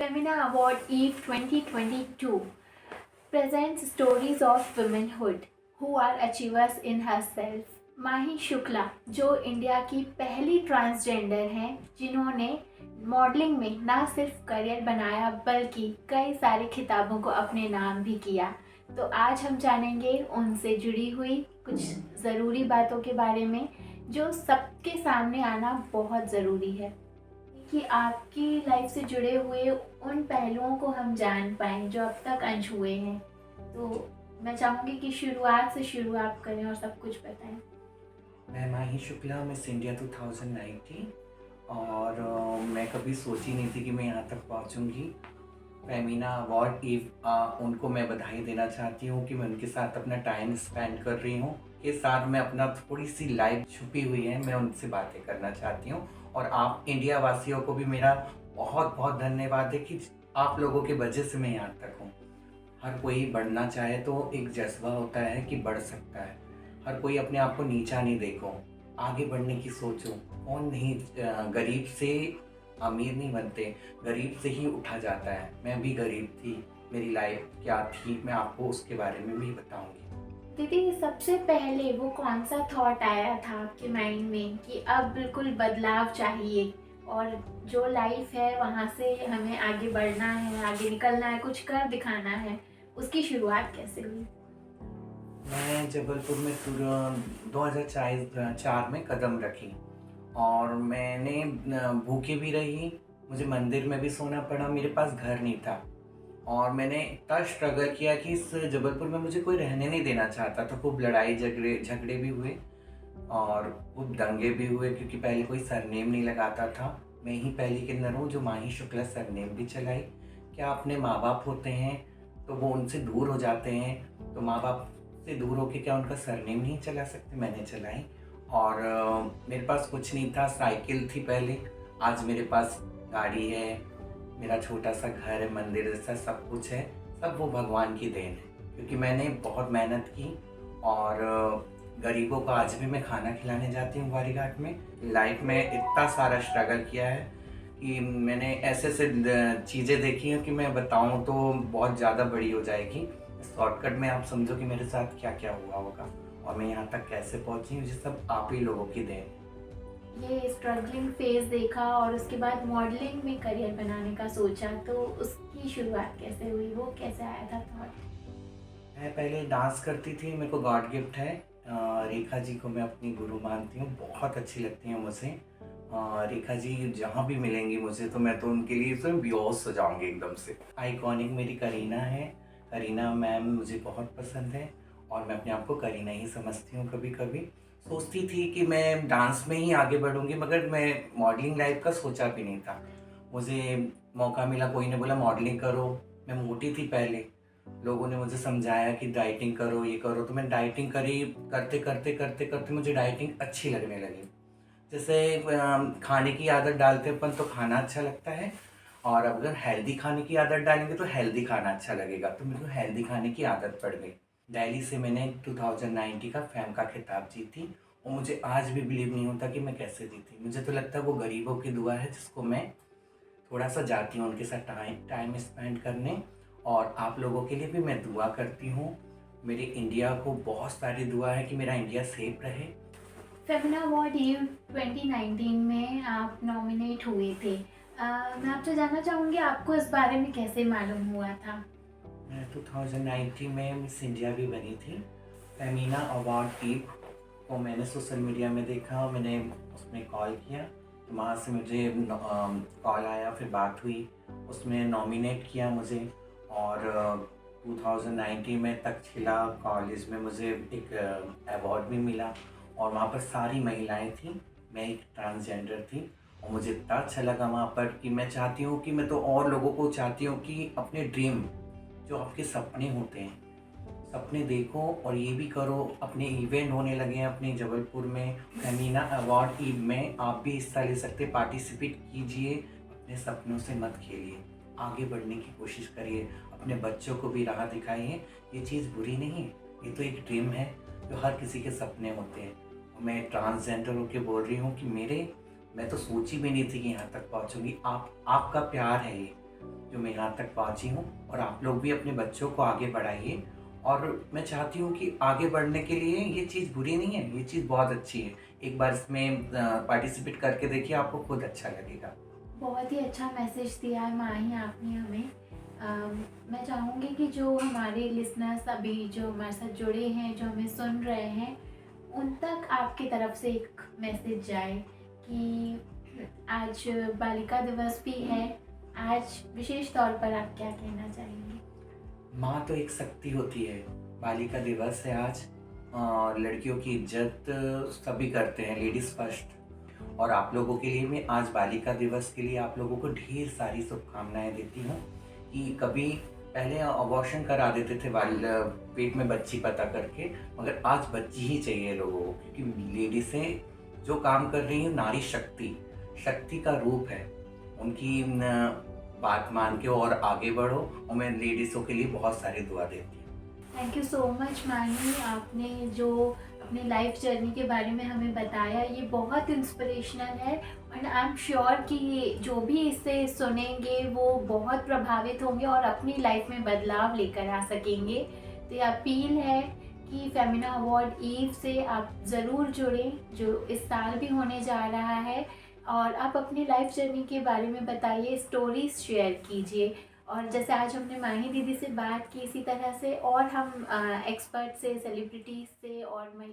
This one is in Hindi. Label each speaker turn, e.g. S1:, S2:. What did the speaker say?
S1: Femina Award Eve 2022 presents stories of womanhood who are achievers in herself. माही शुक्ला जो इंडिया की पहली ट्रांसजेंडर हैं जिन्होंने मॉडलिंग में ना सिर्फ करियर बनाया बल्कि कई सारे खिताबों को अपने नाम भी किया। तो आज हम जानेंगे उनसे जुड़ी हुई कुछ ज़रूरी बातों के बारे में जो सबके सामने आना बहुत ज़रूरी है कि आपकी लाइफ से जुड़े हुए उन पहलुओं को हम जान पाएँ जो अब तक अनछुए हैं। तो मैं चाहूँगी कि शुरुआत से शुरू आप करें और सब कुछ बताएं।
S2: मैं माही शुक्ला मिस इंडिया 2019 और मैं कभी सोची नहीं थी कि मैं यहाँ तक पहुँचूँगी। फेमिना अवार्ड ईव उनको मैं बधाई देना चाहती हूँ कि मैं उनके साथ अपना टाइम स्पेंड कर रही हूँ। के साथ मैं अपना थोड़ी सी लाइफ छुपी हुई है, मैं उनसे बातें करना चाहती हूँ। और आप इंडिया वासियों को भी मेरा बहुत बहुत धन्यवाद है कि आप लोगों की वजह से मैं यहाँ तक हूँ। हर कोई बढ़ना चाहे तो एक जज्बा होता है कि बढ़ सकता है। हर कोई अपने आप को नीचा नहीं देखो, आगे बढ़ने की सोचो। कौन नहीं गरीब से अमीर नहीं बनते, गरीब से ही उठा जाता है। मैं भी गरीब थी, मेरी लाइफ क्या थी मैं आपको उसके बारे में भी बताऊंगी।
S1: दीदी, सबसे पहले वो कौन सा थॉट आया था आपके माइंड में कि अब बिल्कुल बदलाव चाहिए और जो लाइफ है वहाँ से हमें आगे बढ़ना है, आगे निकलना है, कुछ कर दिखाना है, उसकी शुरुआत कैसे हुई?
S2: मैं जबलपुर में 2004 में कदम रखी और मैंने भूखी भी रही, मुझे मंदिर में भी सोना पड़ा, मेरे पास घर नहीं था। और मैंने इतना स्ट्रगल किया कि इस जबलपुर में मुझे कोई रहने नहीं देना चाहता था। खूब लड़ाई झगड़े भी हुए और खूब दंगे भी हुए क्योंकि पहले कोई सरनेम नहीं लगाता था। मैं ही पहली किन्नर हूँ जो माही शुक्ला सरनेम भी चलाई। क्या अपने माँ बाप होते हैं तो वो उनसे दूर हो जाते हैं, तो माँ बाप से दूर होके क्या उनका सरनेम नहीं चला सकते? मैंने चलाई। और मेरे पास कुछ नहीं था, साइकिल थी पहले, आज मेरे पास गाड़ी है, मेरा छोटा सा घर है, मंदिर जैसा सब कुछ है। सब वो भगवान की देन है क्योंकि मैंने बहुत मेहनत की। और गरीबों को आज भी मैं खाना खिलाने जाती हूँ ग्वारी घाट में। लाइफ में इतना सारा स्ट्रगल किया है कि मैंने ऐसे ऐसे चीज़ें देखी हैं कि मैं बताऊँ तो बहुत ज़्यादा बड़ी हो जाएगी। शॉर्टकट में आप समझो कि मेरे साथ क्या क्या हुआ होगा और मैं यहाँ तक कैसे पहुँची, मुझे सब आप ही लोगों की देन।
S1: ये स्ट्रगलिंग फेज देखा और उसके बाद मॉडलिंग में करियर बनाने का सोचा, तो उसकी शुरुआत कैसे हुई, वो कैसे आया था थॉट?
S2: मैं पहले डांस करती थी, मेरे को गॉड गिफ्ट है। रेखा जी को मैं अपनी गुरु मानती हूँ, बहुत अच्छी लगती हैं मुझे। रेखा जी जहाँ भी मिलेंगी मुझे तो मैं तो उनके लिए तो बेहोश हो जाऊँगी एकदम से। आइकॉनिक मेरी करीना है, करीना मैम मुझे बहुत पसंद है और मैं अपने आप को करीना ही समझती हूँ। कभी कभी सोचती थी कि मैं डांस में ही आगे बढ़ूँगी, मगर मैं मॉडलिंग लाइफ का सोचा भी नहीं था। मुझे मौका मिला, कोई ने बोला मॉडलिंग करो। मैं मोटी थी पहले, लोगों ने मुझे समझाया कि डाइटिंग करो, ये करो, तो मैं डाइटिंग करी। करते करते करते करते मुझे डाइटिंग अच्छी लगने लगी। जैसे खाने की आदत डालते अपन तो खाना अच्छा लगता है, और अगर हेल्दी खाने की आदत डालेंगे तो हेल्दी खाना अच्छा लगेगा, तो मेरे को हेल्दी खाने की आदत पड़ गई। दिल्ली से मैंने 2019 का फैम का खिताब जीती और मुझे आज भी बिलीव नहीं होता कि मैं कैसे जीती। मुझे तो लगता है वो गरीबों की दुआ है जिसको मैं थोड़ा सा जाती हूँ उनके साथ टाइम स्पेंड करने। और आप लोगों के लिए भी मैं दुआ करती हूँ। मेरे इंडिया को बहुत सारी दुआ है कि मेरा इंडिया सेफ रहे।
S1: फेमिना अवार्ड ईव 2019 में आप नॉमिनेट हुए थे। मैं आपसे जानना चाहूँगी आपको इस बारे में कैसे मालूम हुआ था?
S2: मैं 2019 में मिस इंडिया भी बनी थी। फेमिना अवार्ड ईव को मैंने सोशल मीडिया में देखा, मैंने उसमें कॉल किया, तो वहाँ से मुझे कॉल आया, फिर बात हुई, उसमें नॉमिनेट किया मुझे। और 2019 में तक्षशिला कॉलेज में मुझे एक अवार्ड भी मिला और वहाँ पर सारी महिलाएं थीं, मैं एक ट्रांसजेंडर थी। और मुझे इतना अच्छा लगा वहाँ पर कि मैं चाहती हूँ कि मैं तो और लोगों को चाहती हूँ कि अपने ड्रीम, जो आपके सपने होते हैं, सपने देखो और ये भी करो। अपने इवेंट होने लगे हैं अपने जबलपुर में, फेमिना अवार्ड ईव में आप भी हिस्सा ले सकते, पार्टिसिपेट कीजिए। अपने सपनों से मत खेलिए, आगे बढ़ने की कोशिश करिए, अपने बच्चों को भी राह दिखाइए। ये चीज़ बुरी नहीं है, ये तो एक ड्रीम है जो हर किसी के सपने होते हैं। मैं ट्रांसजेंडर होकर बोल रही हूँ कि मैं तो सोची भी नहीं थी कि यहाँ तक पहुँचूँगी। आपका प्यार है ये, जो मैं यहाँ तक पहुँची हूँ। और आप लोग भी अपने बच्चों को आगे बढ़ाइए। और मैं चाहती हूँ कि आगे बढ़ने के लिए ये चीज़ बुरी नहीं है, ये चीज़ बहुत अच्छी है। एक बार इसमें पार्टिसिपेट करके देखिए, आपको खुद अच्छा लगेगा।
S1: बहुत ही अच्छा मैसेज दिया है माही आपने हमें। मैं चाहूँगी कि जो हमारे लिसनर्स अभी जो हमारे साथ जुड़े हैं, जो हमें सुन रहे हैं, उन तक आपकी तरफ से एक मैसेज जाए कि आज बालिका दिवस भी है। आज विशेष तौर पर आप क्या कहना चाहेंगे?
S2: माँ तो एक शक्ति होती है। बालिका दिवस है आज। लड़कियों की इज्जत सभी करते हैं, लेडीज़ फर्स्ट। और आप लोगों के लिए मैं आज बालिका दिवस के लिए आप लोगों को ढेर सारी शुभकामनाएं देती हूँ। कि कभी पहले अबॉर्शन करा देते थे पेट में बच्ची पता करके, मगर आज बच्ची ही चाहिए लोगों को, क्योंकि लेडीज़ें जो काम कर रही हैं, नारी शक्ति शक्ति का रूप है। उनकी बात मान के और आगे बढ़ो। और मैं लेडीज़ों के लिए बहुत सारी दुआ देती हूँ।
S1: थैंक यू सो मच माही, आपने जो अपनी लाइफ जर्नी के बारे में हमें बताया ये बहुत इंस्पिरेशनल है। एंड आई एम श्योर कि जो भी इसे सुनेंगे वो बहुत प्रभावित होंगे और अपनी लाइफ में बदलाव लेकर आ सकेंगे। तो ये अपील है कि फेमिना अवार्ड ईव से आप ज़रूर जुड़ें, जो इस साल भी होने जा रहा है। और आप अपनी लाइफ जर्नी के बारे में बताइए, स्टोरीज शेयर कीजिए। और जैसे आज हमने माही दीदी से बात की, इसी तरह से और हम एक्सपर्ट से, सेलिब्रिटीज से और महिला